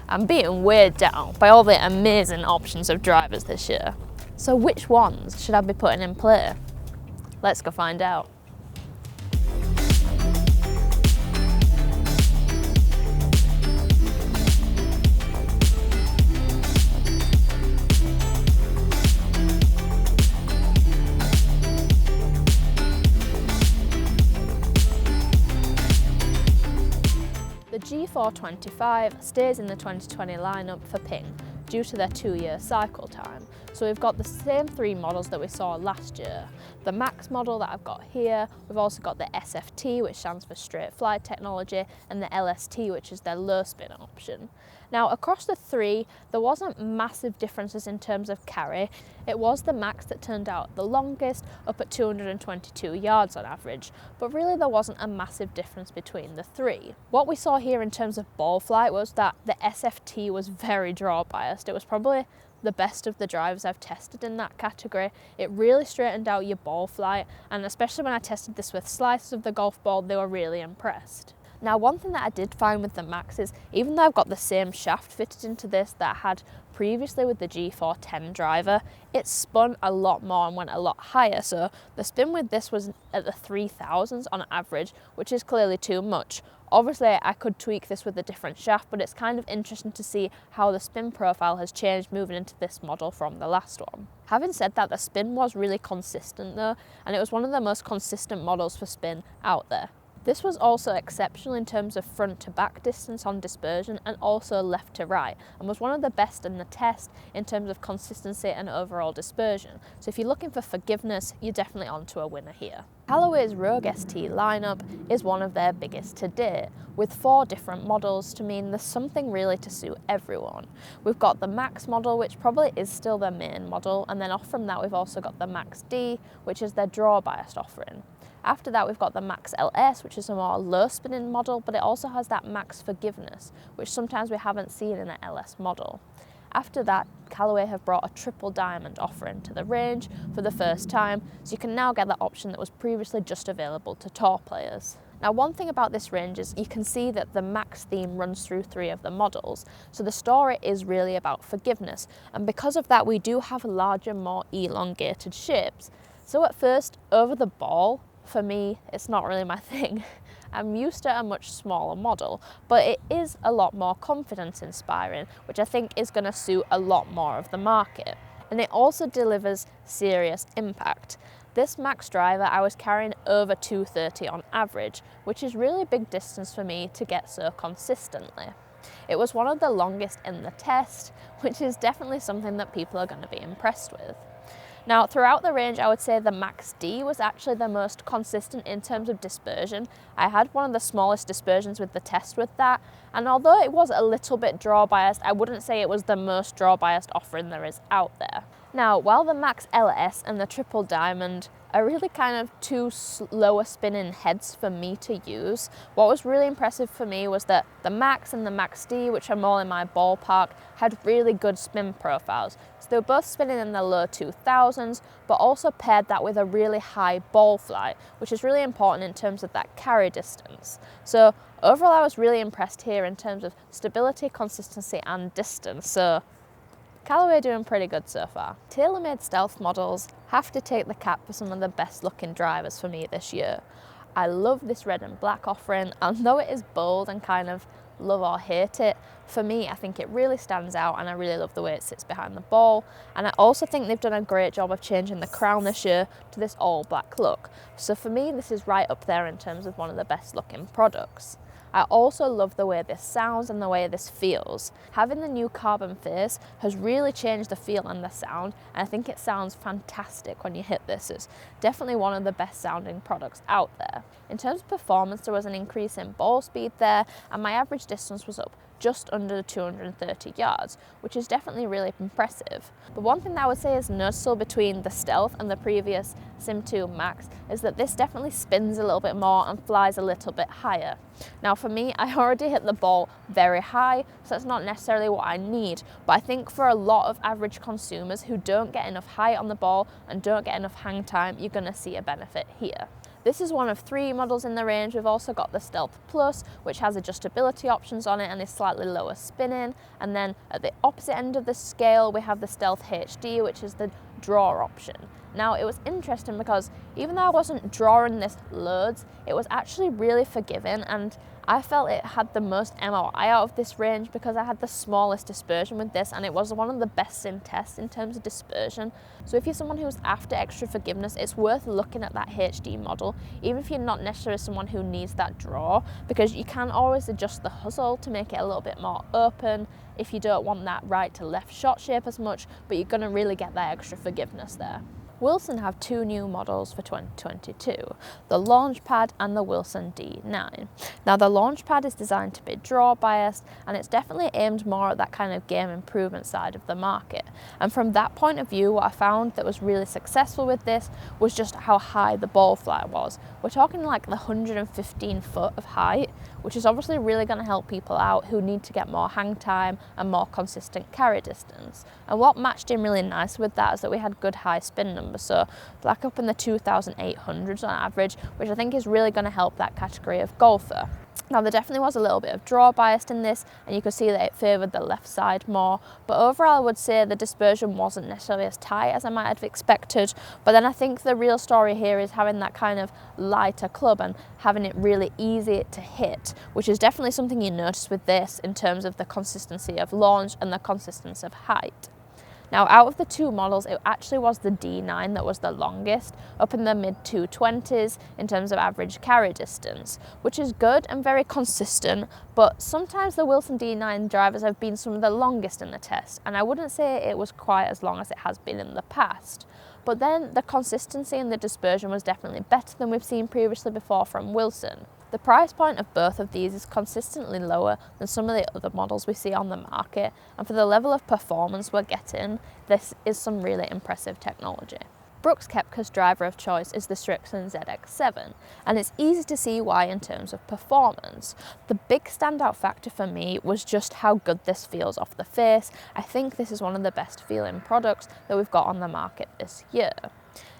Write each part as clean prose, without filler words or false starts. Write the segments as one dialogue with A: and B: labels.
A: I'm being weighed down by all the amazing options of drivers this year. So which ones should I be putting in play? Let's go find out. The G425 stays in the 2020 lineup for Ping due to their 2-year cycle time. So we've got the same 3 models that we saw last year. The Max model that I've got here, we've also got the SFT, which stands for straight flight technology, and the LST, which is their low spin option. Now across the 3, there wasn't massive differences in terms of carry. It was the Max that turned out the longest, up at 222 yards on average, but really there wasn't a massive difference between the 3. What we saw here in terms of ball flight was that the SFT was very draw biased. It was probably the best of the drivers I've tested in that category. It really straightened out your ball flight, and especially when I tested this with slices of the golf ball, they were really impressed. Now, one thing that I did find with the Max is, even though I've got the same shaft fitted into this that I had previously with the G410 driver, it spun a lot more and went a lot higher. So the spin with this was at the 3000s on average, which is clearly too much. Obviously, I could tweak this with a different shaft, but it's kind of interesting to see how the spin profile has changed moving into this model from the last one. Having said that, the spin was really consistent though, and it was one of the most consistent models for spin out there. This was also exceptional in terms of front to back distance on dispersion and also left to right, and was one of the best in the test in terms of consistency and overall dispersion. So if you're looking for forgiveness, you're definitely onto a winner here. Callaway's Rogue ST lineup is one of their biggest to date, with 4 different models to mean there's something really to suit everyone. We've got the Max model, which probably is still their main model, and then off from that we've also got the Max D, which is their draw biased offering. After that we've got the Max LS, which is a more low spinning model, but it also has that Max forgiveness, which sometimes we haven't seen in an LS model. After that, Callaway have brought a triple diamond offering to the range for the first time, so you can now get the option that was previously just available to tour players. Now, one thing about this range is you can see that the Max theme runs through 3 of the models, so the story is really about forgiveness, and because of that we do have larger, more elongated shapes. So at first, over the ball, for me, it's not really my thing. I'm used to a much smaller model, but it is a lot more confidence inspiring, which I think is going to suit a lot more of the market. And it also delivers serious impact. This Max driver, I was carrying over 230 on average, which is really a big distance for me to get so consistently. It was one of the longest in the test, which is definitely something that people are going to be impressed with. Now, throughout the range, I would say the Max D was actually the most consistent in terms of dispersion. I had one of the smallest dispersions with the test with that, and although it was a little bit draw biased, I wouldn't say it was the most draw biased offering there is out there. Now, while the Max LS and the Triple Diamond are really kind of 2 slower spinning heads for me to use, what was really impressive for me was that the Max and the Max D, which are more in my ballpark, had really good spin profiles. So they were both spinning in the low 2000s, but also paired that with a really high ball flight, which is really important in terms of that carry distance. So overall, I was really impressed here in terms of stability, consistency, and distance. So Callaway doing pretty good so far. TaylorMade stealth models have to take the cap for some of the best looking drivers for me this year. I love this red and black offering, and though it is bold and kind of love or hate it, for me I think it really stands out, and I really love the way it sits behind the ball. And I also think they've done a great job of changing the crown this year to this all black look. So for me, this is right up there in terms of one of the best looking products. I also love the way this sounds and the way this feels. Having the new carbon face has really changed the feel and the sound, and I think it sounds fantastic when you hit this. It's definitely one of the best sounding products out there. In terms of performance, there was an increase in ball speed there, and my average distance was up just under 230 yards, which is definitely really impressive. The one thing that I would say is noticeable between the Stealth and the previous Sim 2 Max is that this definitely spins a little bit more and flies a little bit higher. Now for me, I already hit the ball very high, so that's not necessarily what I need, but I think for a lot of average consumers who don't get enough height on the ball and don't get enough hang time, you're going to see a benefit here. This is one of 3 models in the range. We've also got the Stealth Plus, which has adjustability options on it and is slightly lower spinning. And then at the opposite end of the scale, we have the Stealth HD, which is the draw option. Now, it was interesting because even though I wasn't drawing this loads, it was actually really forgiving, and I felt it had the most MOI out of this range because I had the smallest dispersion with this, and it was one of the best in tests in terms of dispersion. So if you're someone who's after extra forgiveness, it's worth looking at that HD model, even if you're not necessarily someone who needs that draw, because you can always adjust the hustle to make it a little bit more open if you don't want that right to left shot shape as much, but you're going to really get that extra forgiveness there. Wilson have 2 new models for 2022, the Launchpad and the Wilson D9. Now, the Launchpad is designed to be draw biased, and it's definitely aimed more at that kind of game improvement side of the market. And from that point of view, what I found that was really successful with this was just how high the ball flight was. We're talking like the 115 foot of height, which is obviously really going to help people out who need to get more hang time and more consistent carry distance. And what matched in really nice with that is that we had good high spin numbers, so like up in the 2,800s on average, which I think is really going to help that category of golfer. Now, there definitely was a little bit of draw biased in this, and you could see that it favoured the left side more, but overall I would say the dispersion wasn't necessarily as tight as I might have expected. But then I think the real story here is having that kind of lighter club and having it really easy to hit, which is definitely something you notice with this in terms of the consistency of launch and the consistency of height. Now, out of the 2 models, it actually was the D9 that was the longest, up in the mid 220s in terms of average carry distance, which is good and very consistent, but sometimes the Wilson D9 drivers have been some of the longest in the test, and I wouldn't say it was quite as long as it has been in the past. But then the consistency and the dispersion was definitely better than we've seen previously before from Wilson. The price point of both of these is consistently lower than some of the other models we see on the market, and for the level of performance we're getting, this is some really impressive technology. Brooks Koepka's driver of choice is the Strixon ZX7, and it's easy to see why in terms of performance. The big standout factor for me was just how good this feels off the face. I think this is one of the best feeling products that we've got on the market this year.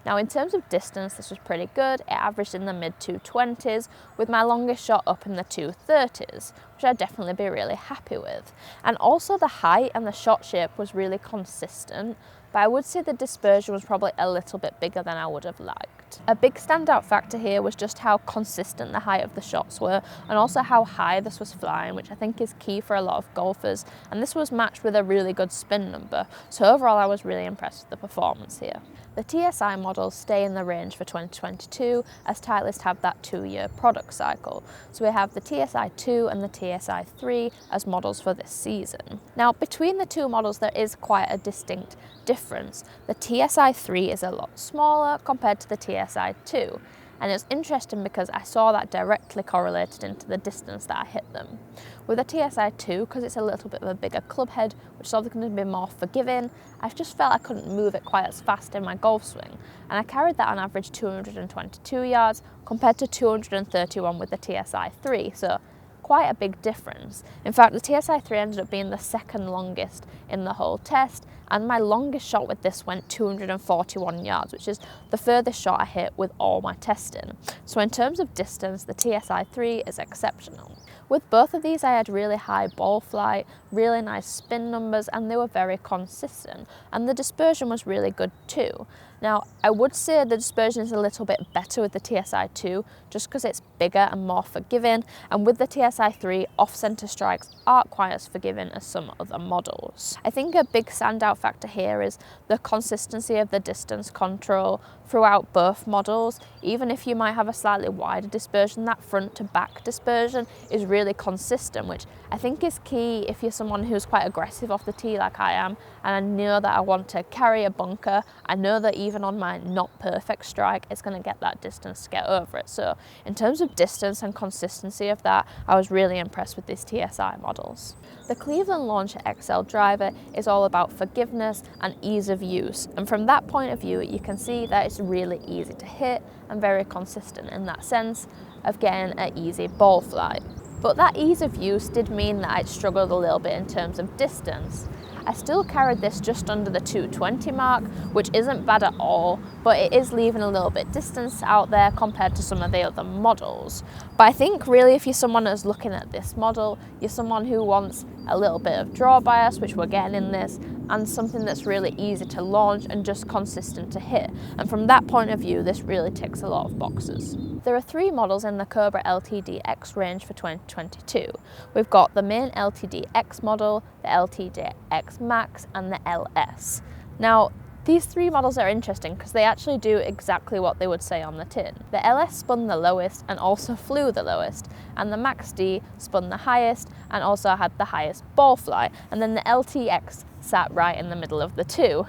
A: Now, in terms of distance, this was pretty good. It averaged in the mid 220s, with my longest shot up in the 230s, which I'd definitely be really happy with. And also the height and the shot shape was really consistent, but I would say the dispersion was probably a little bit bigger than I would have liked. A big standout factor here was just how consistent the height of the shots were, and also how high this was flying, which I think is key for a lot of golfers, and this was matched with a really good spin number. So overall, I was really impressed with the performance here. The TSI models stay in the range for 2022, as Titleist have that 2-year product cycle. So we have the TSI 2 and the TSI 3 as models for this season. Now, between the 2 models, there is quite a distinct difference. The TSI 3 is a lot smaller compared to the TSI 2. And it's interesting because I saw that directly correlated into the distance that I hit them. With the TSI 2, because it's a little bit of a bigger club head, which is obviously going to be more forgiving, I just felt I couldn't move it quite as fast in my golf swing. And I carried that on average 222 yards compared to 231 with the TSI 3. So quite a big difference. In fact, the TSI 3 ended up being the second longest in the whole test, and my longest shot with this went 241 yards, which is the furthest shot I hit with all my testing. So in terms of distance, the TSI 3 is exceptional. With both of these, I had really high ball flight, really nice spin numbers, and they were very consistent. And the dispersion was really good too. Now, I would say the dispersion is a little bit better with the TSI 2, just because it's bigger and more forgiving. And with the TSI 3, off-center strikes aren't quite as forgiving as some other models. I think a big standout factor here is the consistency of the distance control throughout both models. Even if you might have a slightly wider dispersion, that front to back dispersion is really consistent, which I think is key if you're someone who's quite aggressive off the tee like I am, and I know that I want to carry a bunker. I know that even on my not perfect strike, it's going to get that distance to get over it. So in terms of distance and consistency of that, I was really impressed with these TSI models. The Cleveland Launcher XL driver is all about forgiveness and ease of use, and from that point of view you can see that it's really easy to hit and very consistent in that sense of getting an easy ball flight. but that ease of use did mean that I'd struggled a little bit in terms of distance. I still carried this just under the 220 mark, which isn't bad at all, but it is leaving a little bit distance out there compared to some of the other models. But I think really if you're someone who's looking at this model, you're someone who wants a little bit of draw bias, which we're getting in this, and something that's really easy to launch and just consistent to hit. And from that point of view, this really ticks a lot of boxes. There are 3 models in the Cobra LTD X range for 2022. We've got the main LTD X model, the LTD X Max, and the LS. Now, these 3 models are interesting because they actually do exactly what they would say on the tin. The LS spun the lowest and also flew the lowest, and the Max D spun the highest and also had the highest ball flight, and then the LTX sat right in the middle of the two,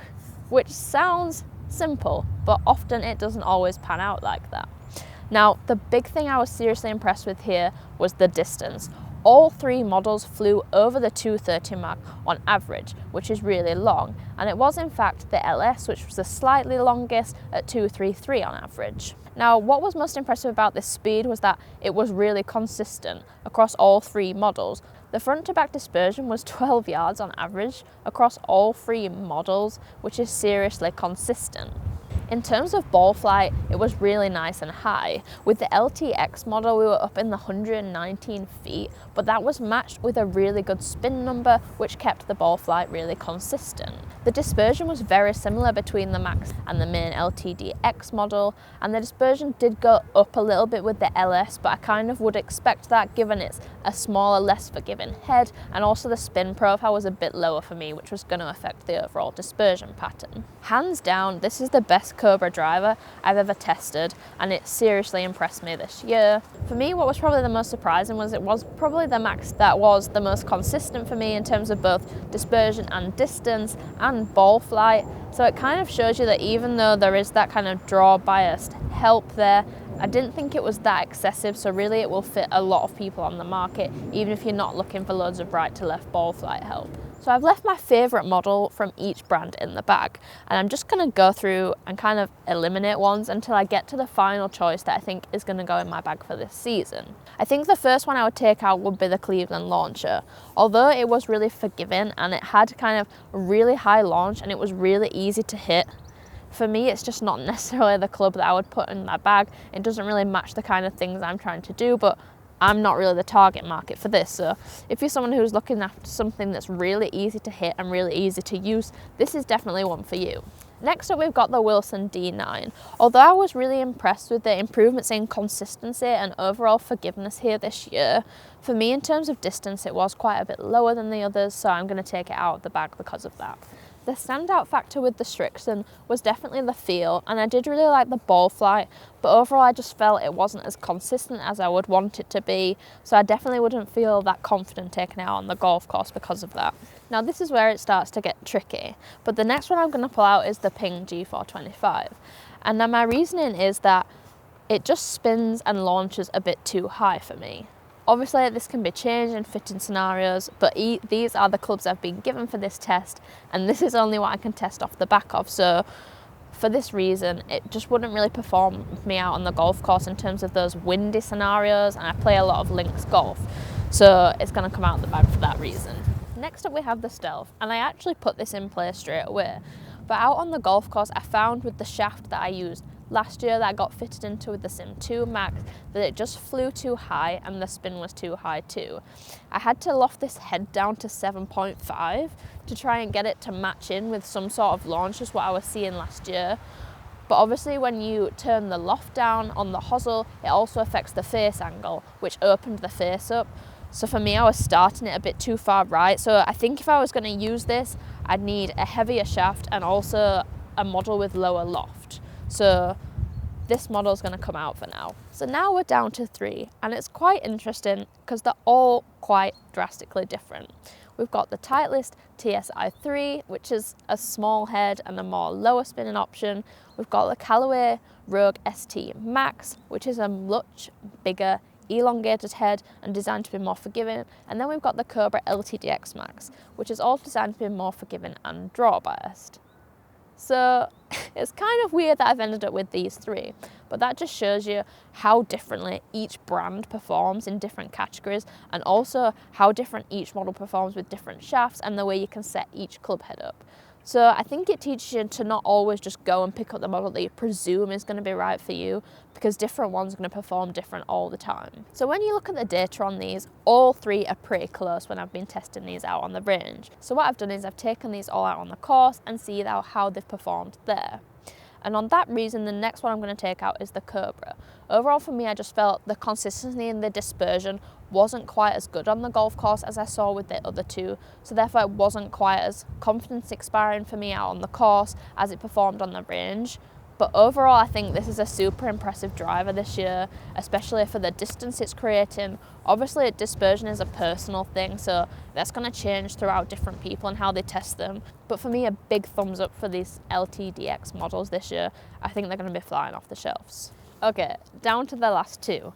A: which sounds simple, but often it doesn't always pan out like that. Now, the big thing I was seriously impressed with here was the distance. All 3 models flew over the 230 mark on average, which is really long, and it was in fact the LS which was the slightly longest at 233 on average. Now, what was most impressive about this speed was that it was really consistent across all 3 models. The front to back dispersion was 12 yards on average across all 3 models, which is seriously consistent. In terms of ball flight, it was really nice and high. With the LTX model, we were up in the 119 feet, but that was matched with a really good spin number, which kept the ball flight really consistent. The dispersion was very similar between the Max and the main LTDX model, and the dispersion did go up a little bit with the LS, but I kind of would expect that given it's a smaller, less forgiving head, and also the spin profile was a bit lower for me, which was going to affect the overall dispersion pattern. Hands down, this is the best Cobra driver I've ever tested, and it seriously impressed me this year. For me, what was probably the most surprising was it was probably the Max that was the most consistent for me in terms of both dispersion and distance and ball flight. So it kind of shows you that even though there is that kind of draw biased help there, I didn't think it was that excessive, so really it will fit a lot of people on the market, even if you're not looking for loads of right to left ball flight help. So I've left my favourite model from each brand in the bag, and I'm just going to go through and kind of eliminate ones until I get to the final choice that I think is going to go in my bag for this season. I think the first one I would take out would be the Cleveland Launcher. Although it was really forgiving and it had kind of a really high launch and it was really easy to hit, for me it's just not necessarily the club that I would put in my bag. It doesn't really match the kind of things I'm trying to do, but I'm not really the target market for this. So if you're someone who's looking after something that's really easy to hit and really easy to use, this is definitely one for you. Next up, we've got the Wilson D9. Although I was really impressed with the improvements in consistency and overall forgiveness here this year, for me in terms of distance it was quite a bit lower than the others, so I'm going to take it out of the bag because of that. The standout factor with the Strixon was definitely the feel, and I did really like the ball flight, but overall I just felt it wasn't as consistent as I would want it to be, so I definitely wouldn't feel that confident taking it out on the golf course because of that. Now this is where it starts to get tricky, but the next one I'm going to pull out is the Ping G425, and now my reasoning is that it just spins and launches a bit too high for me. Obviously this can be changed in fitting scenarios, but these are the clubs I've been given for this test, and this is only what I can test off the back of, so for this reason it just wouldn't really perform with me out on the golf course in terms of those windy scenarios, and I play a lot of links golf, so it's going to come out of the bag for that reason. Next up we have the Stealth, and I actually put this in play straight away, but out on the golf course I found with the shaft that I used last year that I got fitted into with the Sim 2 Max that it just flew too high and the spin was too high too. I had to loft this head down to 7.5 to try and get it to match in with some sort of launch, just what I was seeing last year. But obviously when you turn the loft down on the hosel, it also affects the face angle, which opened the face up. So for me, I was starting it a bit too far right. So I think if I was going to use this, I'd need a heavier shaft and also a model with lower loft. So this model is going to come out for now. So now we're down to 3, and it's quite interesting because they're all quite drastically different. We've got the Titleist TSI3, which is a small head and a more lower spinning option. We've got the Callaway Rogue ST Max, which is a much bigger elongated head and designed to be more forgiving. And then we've got the Cobra LTDX Max, which is all designed to be more forgiving and draw biased. So it's kind of weird that I've ended up with these three, but that just shows you how differently each brand performs in different categories, and also how different each model performs with different shafts and the way you can set each club head up. So I think it teaches you to not always just go and pick up the model that you presume is going to be right for you, because different ones are going to perform different all the time. So when you look at the data on these, all three are pretty close when I've been testing these out on the range. So what I've done is I've taken these all out on the course and see how they've performed there. And on that reason, the next one I'm going to take out is the Cobra. Overall for me, I just felt the consistency and the dispersion wasn't quite as good on the golf course as I saw with the other two, so therefore it wasn't quite as confidence inspiring for me out on the course as it performed on the range. But overall, I think this is a super impressive driver this year, especially for the distance it's creating. Obviously, dispersion is a personal thing, so that's going to change throughout different people and how they test them. But for me, a big thumbs up for these LTDX models this year. I think they're going to be flying off the shelves. Okay, down to the last two.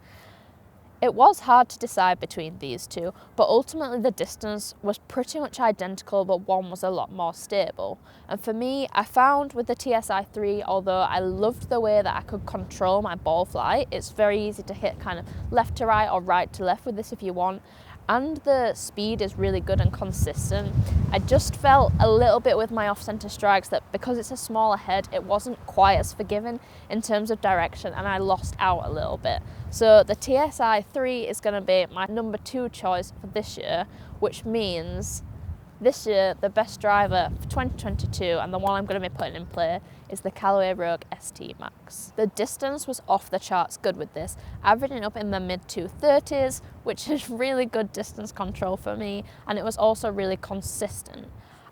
A: It was hard to decide between these two, but ultimately the distance was pretty much identical, but one was a lot more stable. And for me, I found with the TSI3, although I loved the way that I could control my ball flight, it's very easy to hit kind of left to right or right to left with this if you want, and the speed is really good and consistent. I just felt a little bit with my off-center strikes that because it's a smaller head, it wasn't quite as forgiving in terms of direction, and I lost out a little bit. So the TSI3 is going to be my number 2 choice for this year, which means this year the best driver for 2022, and the one I'm going to be putting in play, is the Callaway Rogue ST Max. The distance was off the charts good with this, averaging up in the mid 230s, which is really good distance control for me, and it was also really consistent.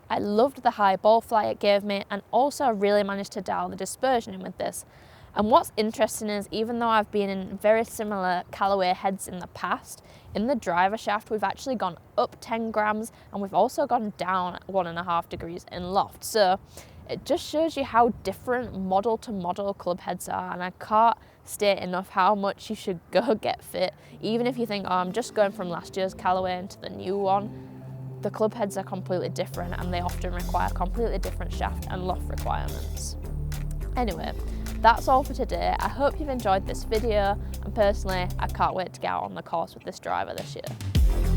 A: I loved the high ball flight it gave me, and also really managed to dial the dispersion in with this. And what's interesting is, even though I've been in very similar Callaway heads in the past, in the driver shaft we've actually gone up 10 grams, and we've also gone down 1.5 degrees in loft. So it just shows you how different model to model club heads are, and I can't state enough how much you should go get fit. Even if you think, oh, I'm just going from last year's Callaway into the new one, the club heads are completely different, and they often require completely different shaft and loft requirements. Anyway, that's all for today. I hope you've enjoyed this video, and personally, I can't wait to get out on the course with this driver this year.